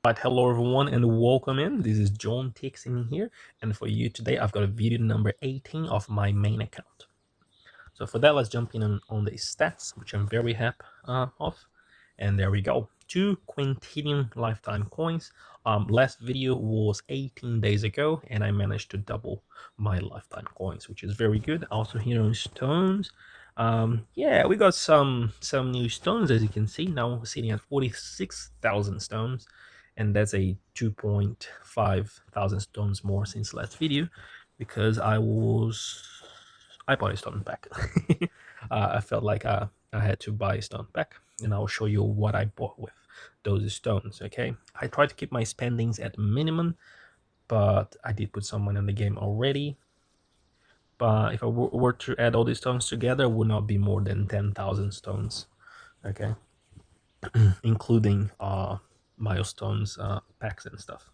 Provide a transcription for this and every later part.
Right, hello everyone and welcome in. This is John Takes in here, and for you today I've got a video number 18 of my main account. So for that, let's jump in on the stats, which I'm very happy of. And there we go, 2 quintillion lifetime coins. Last video was 18 days ago, and I managed to double my lifetime coins, which is very good. Also here on stones, yeah, we got some new stones. As you can see, now we're sitting at 46,000 stones, and that's a 2.5 thousand stones more since last video, because I bought a stone back. I felt like I had to buy a stone back, and I'll show you what I bought with those stones. Okay, I try to keep my spendings at minimum, but I did put some money in the game already. But if I were to add all these stones together, it would not be more than 10,000 stones. Okay, including milestones, packs and stuff.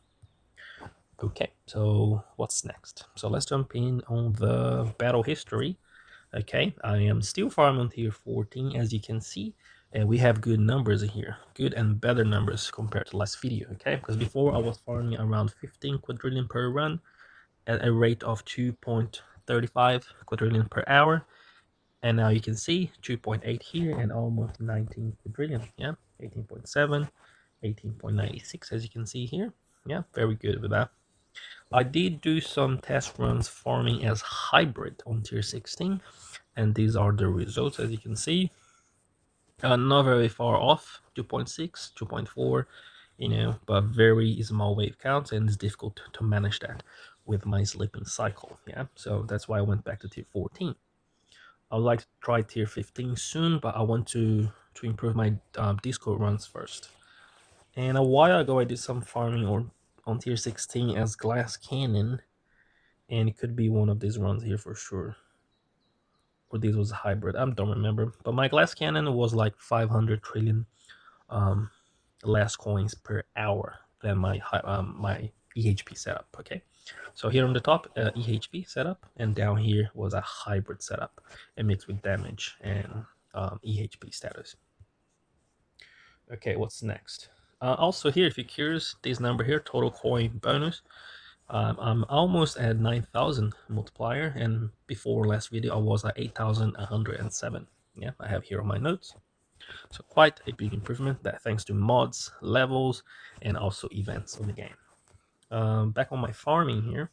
Okay, so what's next? So let's jump in on the battle history. Okay, I am still farming tier 14, as you can see, and we have good numbers here, good and better numbers compared to last video. Okay, because before I was farming around 15 quadrillion per run at a rate of 2.35 quadrillion per hour, and now you can see 2.8 here and almost 19 quadrillion. Yeah, 18.7, 18.96, as you can see here. Yeah, very good with that. I did do some test runs farming as hybrid on tier 16, and these are the results. As you can see, not very far off, 2.6, 2.4, but very small wave counts, and it's difficult to manage that with my sleeping cycle. Yeah, so that's why I went back to tier 14. I would like to try tier 15 soon, but I want to improve my Discord runs first. And a while ago, I did some farming on tier 16 as Glass Cannon, and it could be one of these runs here for sure. Or this was a hybrid, I don't remember. But my Glass Cannon was like 500 trillion less coins per hour than my EHP setup. Okay, so here on the top, EHP setup, and down here was a hybrid setup, and mixed with damage and EHP status. Okay, what's next? Also here, if you're curious, this number here, total coin bonus, I'm almost at 9,000 multiplier, and before last video I was at 8,107. Yeah, I have here on my notes. So quite a big improvement, that thanks to mods, levels, and also events in the game. Back on my farming here,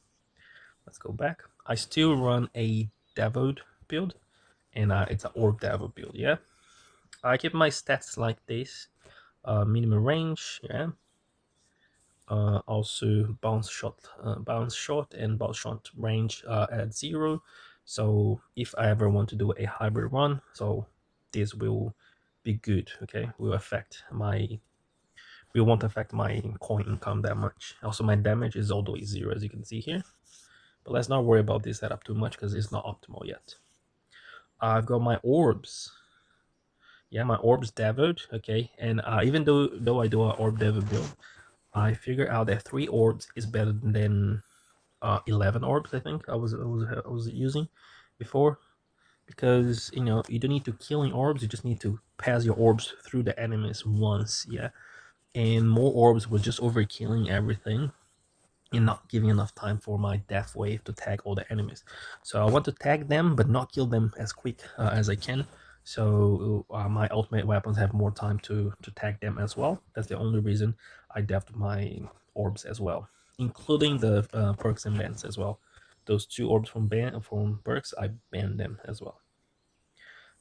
let's go back. I still run a Devoed build, and it's an Orb Devo build. Yeah, I keep my stats like this: minimum range, yeah. Also bounce shot and bounce shot range at 0. So if I ever want to do a hybrid run, so this will be good. Okay, will won't affect my coin income that much. Also, my damage is all the way 0, as you can see here. But let's not worry about this setup too much because it's not optimal yet. I've got my orbs. Yeah, my orbs devoed. Okay, and even though I do an orb devo build, I figured out that 3 orbs is better than 11 orbs. I think I was using before, because you don't need to killing orbs, you just need to pass your orbs through the enemies once. Yeah, and more orbs was just overkilling everything and not giving enough time for my death wave to tag all the enemies. So I want to tag them but not kill them as quick as I can, so my ultimate weapons have more time to tag them as well. That's the only reason I deved my orbs as well, including the perks and bans as well. Those 2 orbs from perks, I banned them as well.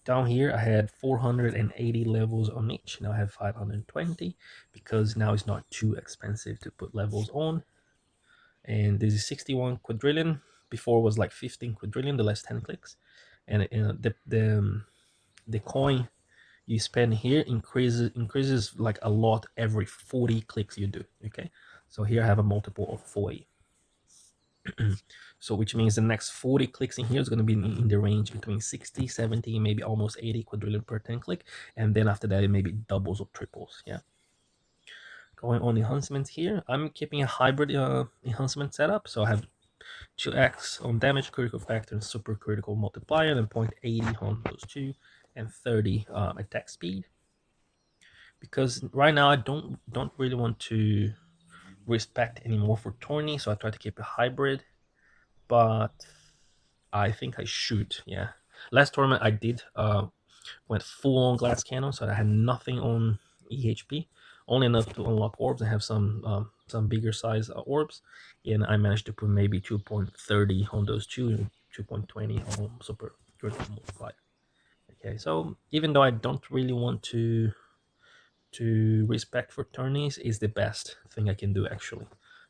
Down here I had 480 levels on each. Now I have 520 because now it's not too expensive to put levels on. And this is 61 quadrillion. Before was like 15 quadrillion the last 10 clicks. And the coin you spend here increases like a lot every 40 clicks you do. Okay, so here I have a multiple of 40. So which means the next 40 clicks in here is going to be in the range between 60, 70, maybe almost 80 quadrillion per 10 click, and then after that it maybe doubles or triples. Yeah, going on enhancements here, I'm keeping a hybrid enhancement setup, so I have 2x on damage, critical factor, and super critical multiplier, and 0.80 on those 2, and 30 attack speed. Because right now I don't really want to respect anymore for Tourney, so I try to keep a hybrid. But I think I should. Yeah, last tournament I did went full on glass cannon, so I had nothing on EHP, only enough to unlock orbs and have some bigger size orbs, and I managed to put maybe 2.30 on those two and 2.20 on super critical multiplier. Okay, so even though I don't really want to respect for tourneys, is the best thing I can do actually.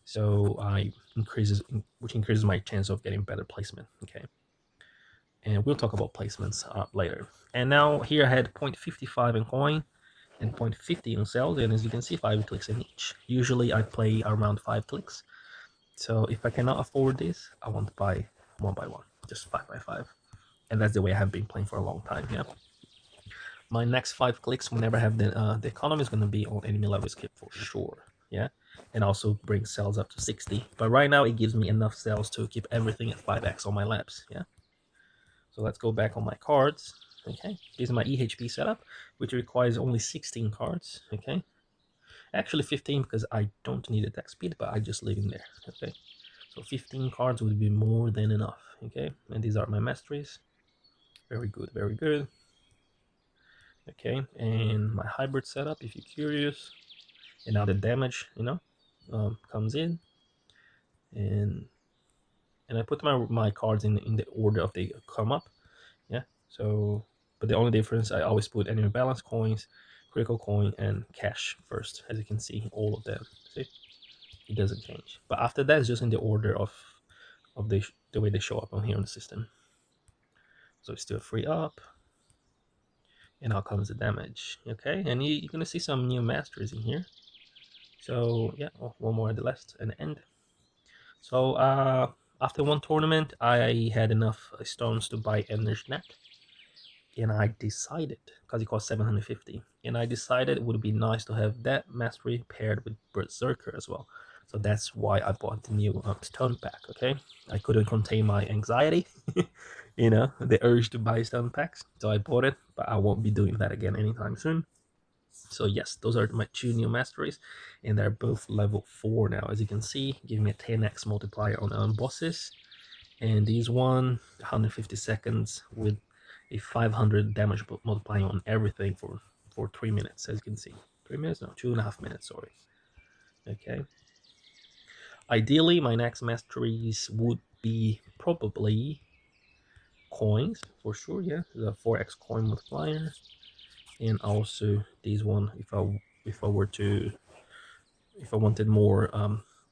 So I which increases my chance of getting better placement. Okay, and we'll talk about placements later. And now here I had 0.55 in coin and 0.50 in cells, and as you can see, 5 clicks in each. Usually I play around 5 clicks. So if I cannot afford this, I want to buy one by one, just 5 by 5. And that's the way I have been playing for a long time. Yeah. My next 5 clicks, whenever I have the economy, is going to be on enemy level escape for sure. Yeah, and also bring cells up to 60. But right now it gives me enough cells to keep everything at 5x on my labs. Yeah. So let's go back on my cards. Okay, this is my EHP setup, which requires only 16 cards. Okay, actually 15 because I don't need attack speed, but I just leave in there. Okay, so 15 cards would be more than enough. Okay, and these are my masteries. Very good, very good. Okay, and my hybrid setup, if you're curious. And now the damage, comes in, and I put my cards in the order of they come up. Yeah. So, but the only difference, I always put enemy balance coins, critical coin, and cash first. As you can see, all of them. See, it doesn't change. But after that, it's just in the order of the way they show up on here on the system. So it's still free up, and now comes the damage. Okay, and you're gonna see some new masters in here. So yeah, one more at the last and the end. So after one tournament, I had enough stones to buy EnergyNet, and I decided, because it cost 750, and I decided it would be nice to have that mastery paired with Berserker as well. So that's why I bought the new stone pack. Okay, I couldn't contain my anxiety, the urge to buy stone packs, so I bought it. But I won't be doing that again anytime soon. So yes, those are my 2 new masteries, and they're both level 4 now. As you can see, give me a 10x multiplier on bosses, and these 150 seconds with a 500 damage multiplying on everything for 3 minutes. As you can see, 3 minutes, no, 2.5 minutes. Sorry. Okay. Ideally, my next masteries would be probably coins for sure. Yeah, the 4x coin multiplier, and also these one if I were to if I wanted more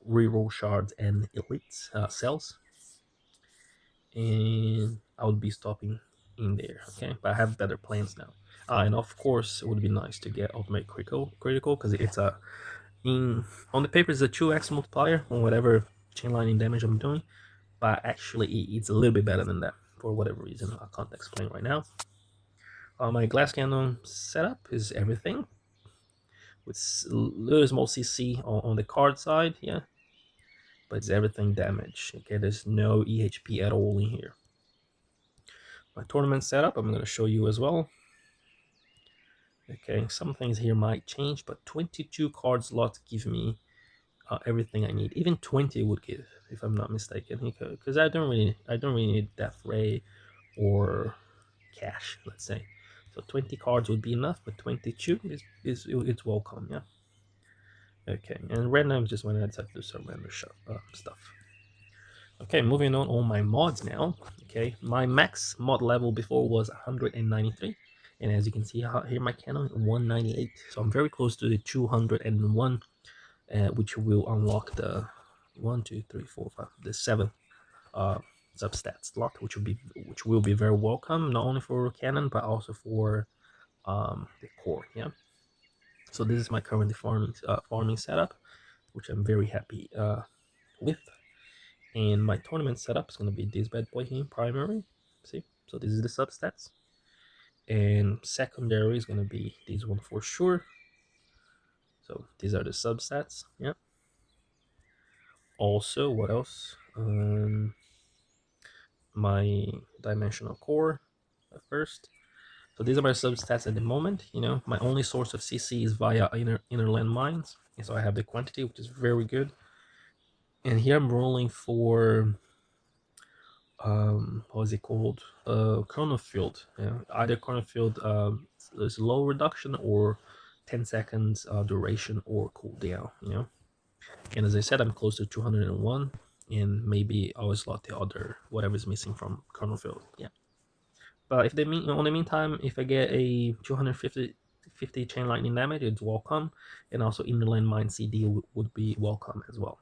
reroll shards and elites cells, and I would be stopping in there. Okay, but I have better plans now. And of course, it would be nice to get ultimate critical because it's a on the paper it's a 2x multiplier on whatever chainlining damage I'm doing, but actually it's a little bit better than that for whatever reason I can't explain right now. My glass cannon setup is everything with little small CC on the card side, yeah, but it's everything damage. Okay, there's no EHP at all in here. My tournament setup, I'm going to show you as well. Okay, some things here might change, but 22 card slots give me everything I need. Even 20 would give, if I'm not mistaken, because I don't really need Death Ray or cash, let's say. So 20 cards would be enough, but 22 is it's welcome, yeah. Okay, and random just when I decide to do some random stuff. Okay, moving on my mods now. Okay, my max mod level before was 193, and as you can see here, my cannon 198. So I'm very close to the 201, which will unlock the 1, 2, 3, 4, 5, the 7th substat slot, which will be very welcome, not only for cannon but also for the core. Yeah. So this is my current farming setup, which I'm very happy with. And my tournament setup is going to be this bad boy here, primary. See, so this is the substats, and secondary is going to be this one for sure. So these are the substats. Yeah. Also, what else? My dimensional core first. So these are my substats at the moment. My only source of CC is via inner land mines. And so I have the quantity, which is very good. And here I'm rolling for what is it called? Chrono field. Yeah, either chrono field is low reduction or 10 seconds duration or cooldown. And as I said, I'm close to 201, and maybe I'll slot the other whatever's missing from chrono field. Yeah. But if they mean on the meantime, if I get a 250 chain lightning damage, it's welcome, and also inland mine CD would be welcome as well.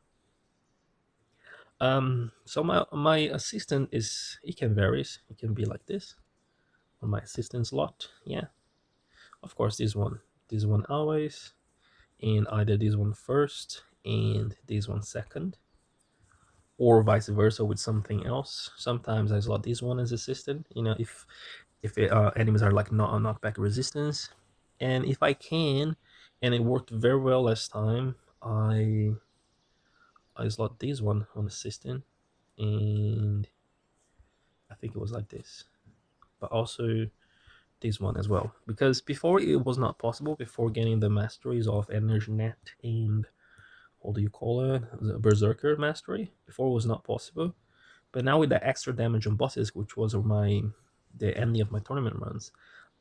So my assistant is, it can varies. It can be like this on my assistant slot. Yeah, of course this one always, and either this one first and this one second, or vice versa with something else. Sometimes I slot this one as assistant. If enemies are like not knockback resistance, and if I can, and it worked very well last time, I slot this one on assistant, and I think it was like this, but also this one as well, because before it was not possible. Before getting the masteries of energy net and what do you call it, the berserker mastery, before it was not possible. But now with the extra damage on bosses, which was the ending of my tournament runs,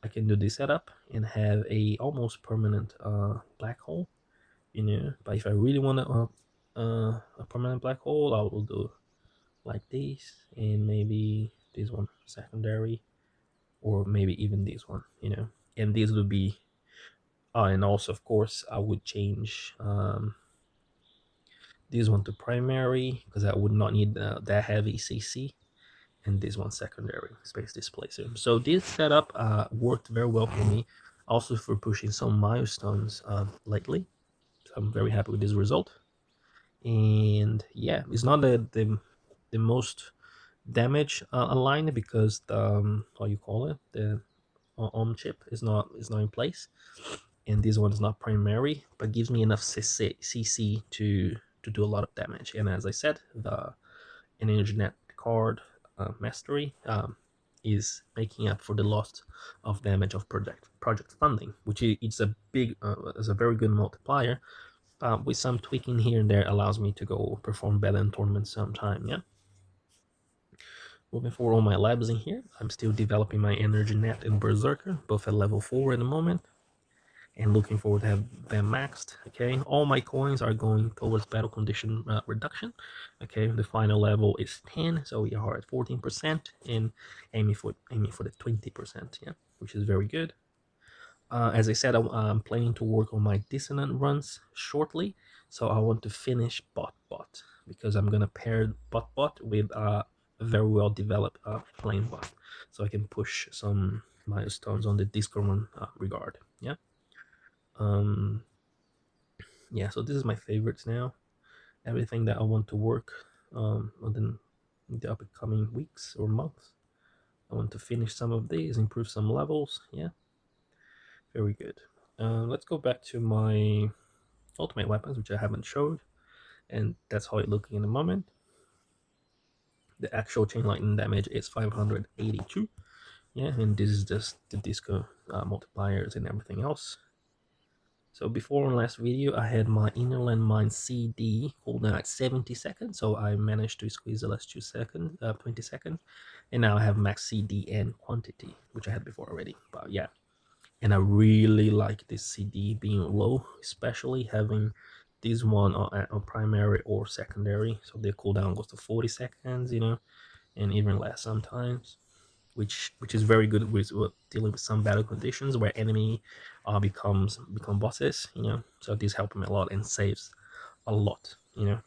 I can do this setup and have a almost permanent black hole. But if I really want a permanent black hole, I will do like this, and maybe this one secondary, or maybe even this one. And this would be, and also of course I would change this one to primary, because I would not need that heavy CC, and this one secondary space displacer. So this setup worked very well for me, also for pushing some milestones lately. So I'm very happy with this result. And yeah, it's not the most damage aligned, because the how you call it, the on chip is not in place, and this one is not primary, but gives me enough CC to do a lot of damage. And as I said, the energy net card mastery is making up for the loss of damage of project funding, which is a very good multiplier. With some tweaking here and there, allows me to go perform better in tournaments sometime. Yeah. Moving forward on my labs in here, I'm still developing my energy net and berserker, both at level 4 at the moment, and looking forward to have them maxed. Okay, all my coins are going towards battle condition reduction. Okay, the final level is 10, so we are at 14%, and aiming for the 20%. Yeah, which is very good. As I said, I'm planning to work on my dissonant runs shortly, so I want to finish bot, because I'm gonna pair bot with a very well developed flame bot, so I can push some milestones on the Discord run regard. Yeah. um yeah, so this is my favorites now. Everything that I want to work within the upcoming weeks or months, I want to finish some of these, improve some levels. Yeah, very good. Let's go back to my ultimate weapons, which I haven't showed, and that's how it's looking in the moment. The actual chain lightning damage is 582. Yeah, and this is just the disco multipliers and everything else. So before on last video, I had my Innerland Mine CD cooldown at 70 seconds, so I managed to squeeze the last 20 seconds, and now I have max CD and quantity, which I had before already. But yeah, and I really like this CD being low, especially having this one on primary or secondary, so the cooldown goes to 40 seconds, and even less sometimes, which is very good with dealing with some battle conditions where enemy become bosses. So this helps me a lot and saves a lot. And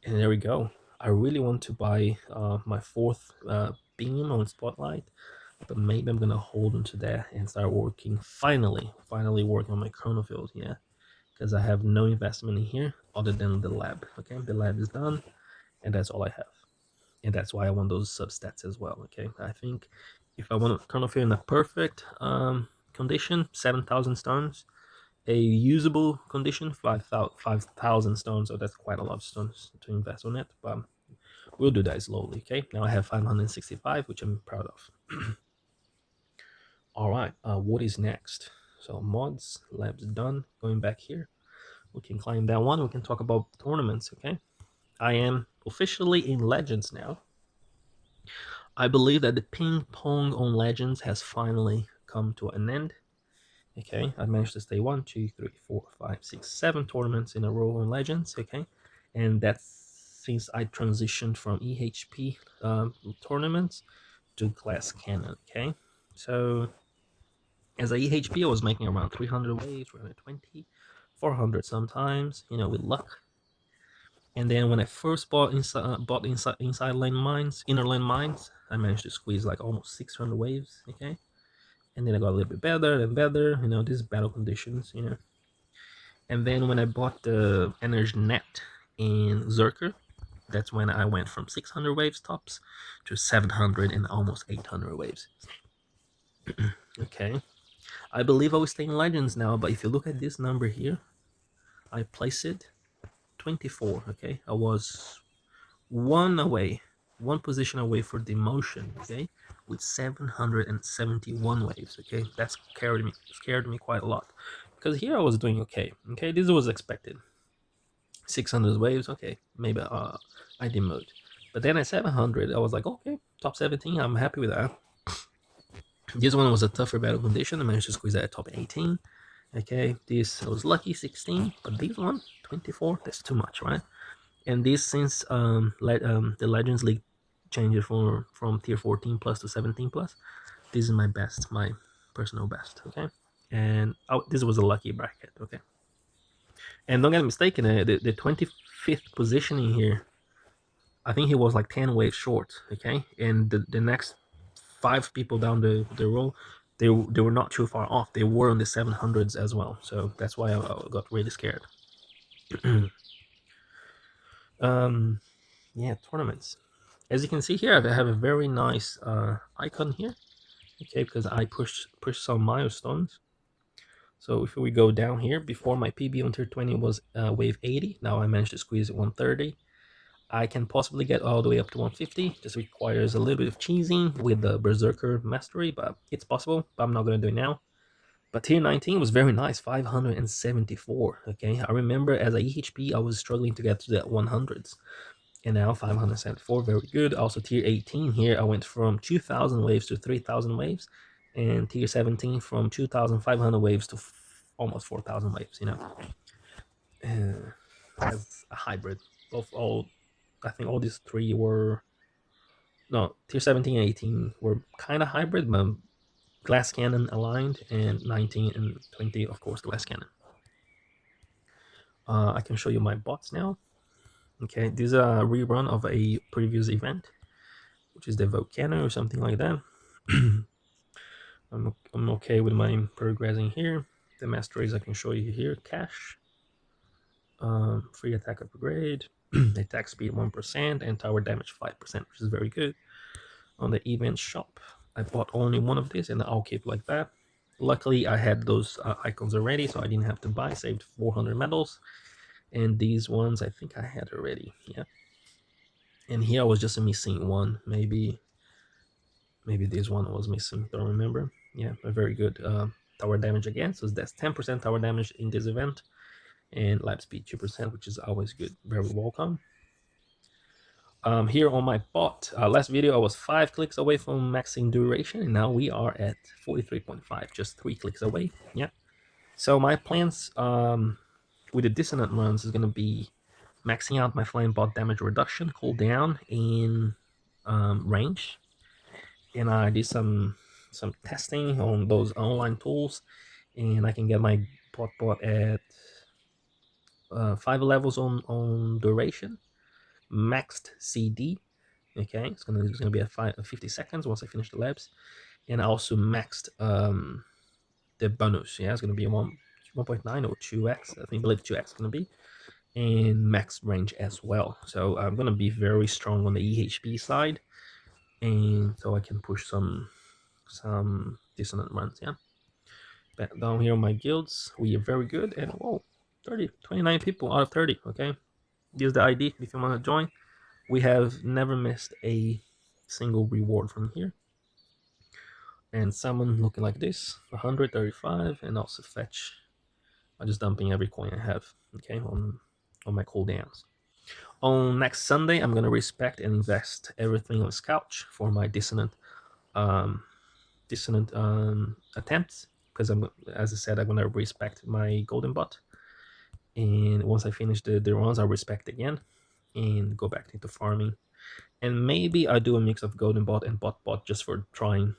there we go. I really want to buy my fourth beam on Spotlight, but maybe I'm gonna hold onto that and start working, finally working on my chronofield. Yeah, because I have no investment in here other than the lab. Okay, the lab is done, and that's all I have. And that's why I want those substats as well. Okay, I think if I want to Chronofield in a perfect condition, 7,000 stones. A usable condition, 5,000 stones. So that's quite a lot of stones to invest on it, but we'll do that slowly. Okay, now I have 565, which I'm proud of. All right, what is next? So mods, labs done. Going back here, We can climb that one. We can talk about tournaments, okay? I am officially in Legends now. I believe that the ping pong on Legends has finally come to an end. Okay, I managed to stay 1, 2, 3, 4, 5, 6, 7 tournaments in a row on Legends. Okay, and that's since I transitioned from EHP tournaments to Glass Cannon. Okay, so as a EHP, I was making around 300 waves, 320, 400 sometimes, with luck. And then when I first bought inside lane mines, inner lane mines, I managed to squeeze like almost 600 waves. Okay, and then I got a little bit better and better. These battle conditions. And then when I bought the Energy Net in Zerker, that's when I went from 600 waves tops to 700 and almost 800 waves. Okay, I believe I will stay in Legends now, but if you look at this number here, I place it 24. Okay, I was one position away for demotion. Okay, with 771 waves. Okay, that scared me quite a lot, because here I was doing okay. Okay, this was expected. 600 waves, okay, maybe I demote. But then at 700, I was like, okay, top 17, I'm happy with that. This one was a tougher battle condition. I managed to squeeze that at top 18. Okay, this I was lucky 16, but this one 24, that's too much, right? And this since the Legends League changed from tier 14 plus to 17 plus, this is my best, my personal best. Okay, and this was a lucky bracket. Okay, and don't get mistaken, the 25th positioning here, I think he was like 10 waves short. Okay, and the next 5 people down the row, they were not too far off. They were on the 700s as well. So that's why I got really scared. Yeah, tournaments. As you can see here, I have a very nice icon here. Okay, because I pushed some milestones. So if we go down here, before my PB on tier 20 was wave 80. Now I managed to squeeze 130. I can possibly get all the way up to 150. Just requires a little bit of cheesing with the Berserker Mastery, but it's possible. But I'm not going to do it now. But tier 19 was very nice, 574. Okay, I remember as a EHP, I was struggling to get to the 100s. And now 574, very good. Also tier 18 here, I went from 2,000 waves to 3,000 waves. And tier 17 from 2,500 waves to almost 4,000 waves, as a hybrid of all. I think all these three were no tier 17 and 18 were kind of hybrid, but glass cannon aligned, and 19 and 20, of course, glass cannon. I can show you my bots now. Okay, this is a rerun of a previous event, which is the volcano or something like that. I'm okay with my progressing here. The masteries I can show you here. Cash, free attack upgrade, attack speed 1%, and tower damage 5%, which is very good. On the event shop, I bought only one of these, and I'll keep like that. Luckily, I had those icons already, so I didn't have to buy. Saved 400 medals, and these ones I think I had already. Yeah, and here I was just missing one. Maybe this one was missing. Don't remember. Yeah, a very good tower damage again. So that's 10% tower damage in this event, and lap speed 2%, which is always good. Very welcome. Here on my bot, last video I was 5 clicks away from maxing duration, and now we are at 43.5, just 3 clicks away. Yeah. So my plans with the dissonant runs is going to be maxing out my flame bot damage reduction, cooldown, in range, and I did some testing on those online tools, and I can get my bot at 5 levels on duration, maxed CD. Okay, it's gonna be at 50 seconds once I finish the labs, and I also maxed the bonus. Yeah, it's gonna be 1.9 or 2x. I believe 2x gonna be, and max range as well. So I'm gonna be very strong on the EHP side, and so I can push some dissonant runs. Yeah. Back down here on my guilds, we are very good, and whoa, 29 people out of 30. Okay, here's the ID if you want to join. We have never missed a single reward from here. And summon looking like this, 135, and also fetch. I'm just dumping every coin I have. okay, on my cooldowns. On next Sunday, I'm gonna respect and invest everything on Scouch for my um, dissonant attempts, because I'm, as I said, I'm gonna respect my golden bot, and once I finish the runs, I'll respect again and go back into farming. And maybe I do a mix of golden bot and bot just for trying,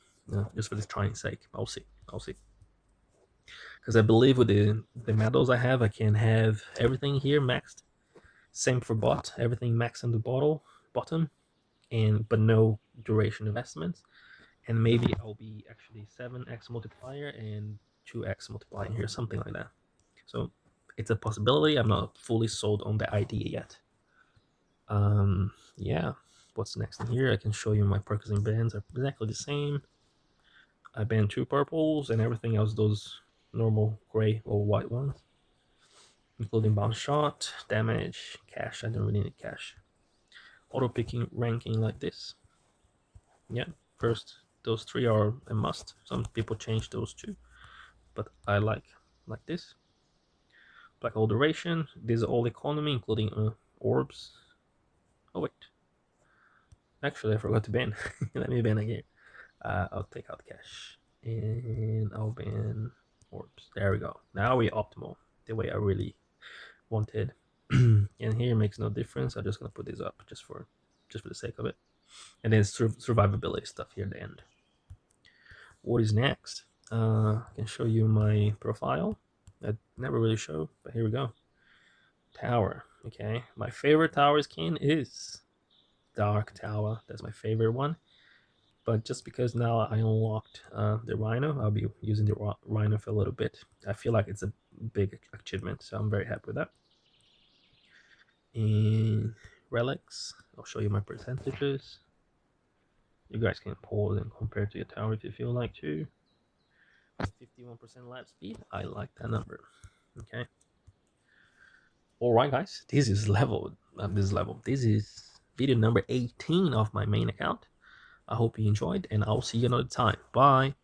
just for the trying sake. I'll see. I'll see. Because I believe with the medals I have, I can have everything here maxed. Same for bot, everything maxed on the bottom, and but no duration investments. And maybe I'll be actually 7x multiplier and 2x multiplier here, something like that. So it's a possibility. I'm not fully sold on the idea yet. Yeah. What's next in here? I can show you my purchasing bands are exactly the same. I banned 2 purples and everything else those normal gray or white ones, including bounce shot, damage, cash. I don't really need cash. Auto picking ranking like this. Yeah, first those 3 are a must. Some people change those 2, but I like this. Black hole duration. This is all economy, including orbs. Oh wait, actually I forgot to ban. Let me ban again. I'll take out cash and I'll ban orbs. There we go. Now we're optimal, the way I really wanted. And here makes no difference. I'm just gonna put this up just for the sake of it. And then survivability stuff here at the end. What is next? I can show you my profile. I never really show, but here we go. Tower. Okay, my favorite tower skin is Dark Tower. That's my favorite one. But just because now I unlocked the Rhino, I'll be using the Rhino for a little bit. I feel like it's a big achievement, so I'm very happy with that. And Relics, I'll show you my percentages. You guys can pause and compare to your tower if you feel like to. 51% lap speed, I like that number. Okay. All right, guys, this is This is video number 18 of my main account. I hope you enjoyed, and I'll see you another time. Bye.